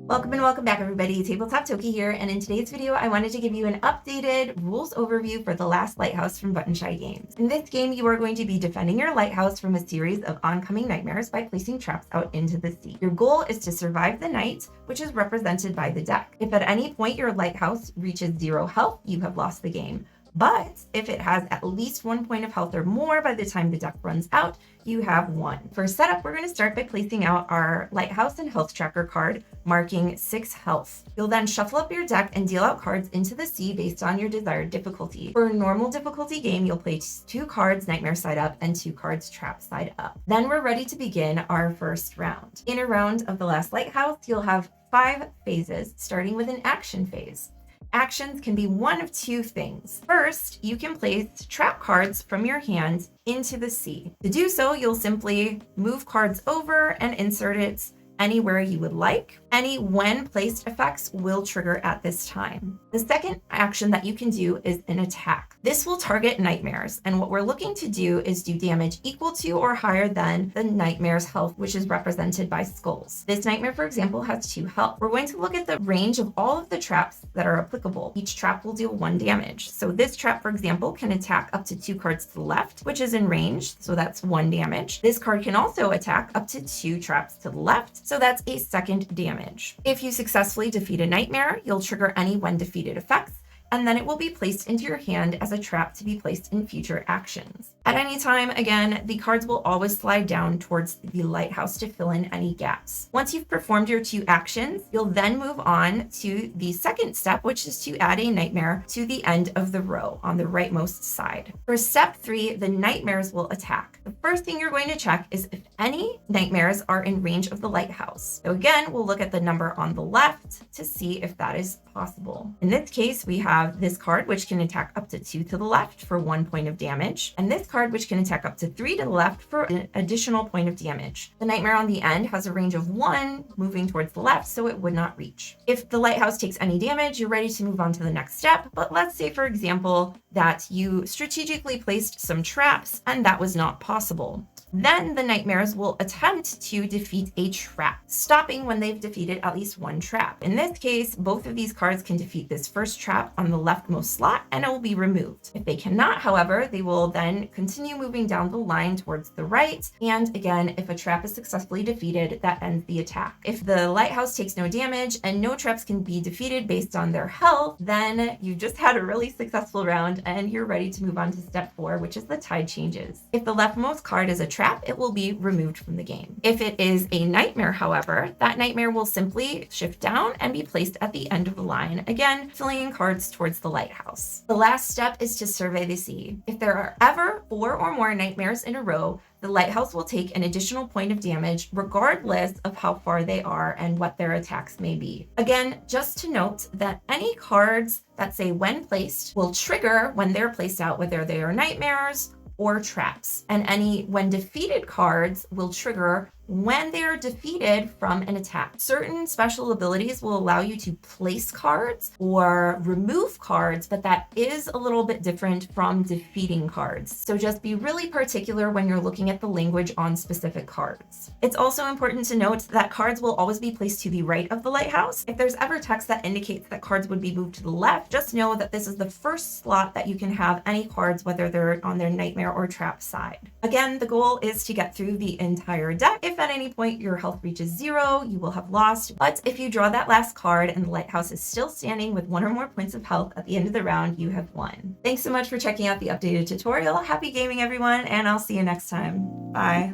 Welcome and welcome back, everybody. Tabletop Toki here, and in today's video I wanted to give you an updated rules overview for the Last Lighthouse from Buttonshy Games. In this game, you are going to be defending your lighthouse from a series of oncoming nightmares by placing traps out into the sea. Your goal is to survive the night, which is represented by the deck. If at any point your lighthouse reaches 0 health, you have lost the game. But if it has at least 1 point of health or more by the time the deck runs out, you have won. For setup, we're going to start by placing out our Lighthouse and Health Tracker card, marking 6 health. You'll then shuffle up your deck and deal out cards into the sea based on your desired difficulty. For a normal difficulty game, you'll place 2 cards Nightmare side up and 2 cards Trap side up. Then we're ready to begin our first round. In a round of the Last Lighthouse, you'll have 5 phases, starting with an action phase. Actions can be one of 2 things. First, you can place trap cards from your hand into the sea. To do so, you'll simply move cards over and insert it anywhere you would like. Any when placed effects will trigger at this time. The second action that you can do is an attack. This will target nightmares, and what we're looking to do is do damage equal to or higher than the nightmare's health, which is represented by skulls. This nightmare, for example, has 2 health. We're going to look at the range of all of the traps that are applicable. Each trap will deal 1 damage. So this trap, for example, can attack up to 2 cards to the left, which is in range, so that's 1 damage. This card can also attack up to 2 traps to the left, so that's a 2nd damage. If you successfully defeat a nightmare, you'll trigger any when defeated effects, and then it will be placed into your hand as a trap to be placed in future actions. At any time, again, the cards will always slide down towards the lighthouse to fill in any gaps. Once you've performed your 2 actions, you'll then move on to the second step, which is to add a nightmare to the end of the row on the rightmost side. For step 3, the nightmares will attack. The first thing you're going to check is if any nightmares are in range of the lighthouse. So again, we'll look at the number on the left to see if that is possible. In this case, we have this card, which can attack up to 2 to the left for 1 point of damage, and this card, which can attack up to 3 to the left for an additional point of damage. The nightmare on the end has a range of 1 moving towards the left, so it would not reach. If the lighthouse takes any damage, you're ready to move on to the next step. But let's say, for example, that you strategically placed some traps and that was not possible. Then the nightmares will attempt to defeat a trap, stopping when they've defeated at least 1 trap. In this case, both of these cards can defeat this first trap on the leftmost slot and it will be removed. If they cannot, however, they will then continue moving down the line towards the right. And again, if a trap is successfully defeated, that ends the attack. If the lighthouse takes no damage and no traps can be defeated based on their health, then you just had a really successful round and you're ready to move on to step 4, which is the tide changes. If the leftmost card is a trap, it will be removed from the game. If it is a nightmare, however, that nightmare will simply shift down and be placed at the end of the line, again, filling in cards towards the lighthouse. The last step is to survey the sea. If there are ever 4 or more nightmares in a row, the lighthouse will take an additional point of damage regardless of how far they are and what their attacks may be. Again, just to note that any cards that say when placed will trigger when they're placed out, whether they are nightmares or traps, and any when defeated cards will trigger when they are defeated from an attack. Certain special abilities will allow you to place cards or remove cards, but that is a little bit different from defeating cards. So just be really particular when you're looking at the language on specific cards. It's also important to note that cards will always be placed to the right of the lighthouse. If there's ever text that indicates that cards would be moved to the left, just know that this is the first slot that you can have any cards, whether they're on their nightmare or trap side. Again, the goal is to get through the entire deck. If at any point your health reaches 0, you will have lost. But if you draw that last card and the lighthouse is still standing with 1 or more points of health at the end of the round, you have won. Thanks so much for checking out the updated tutorial. Happy gaming, everyone, and I'll see you next time. Bye.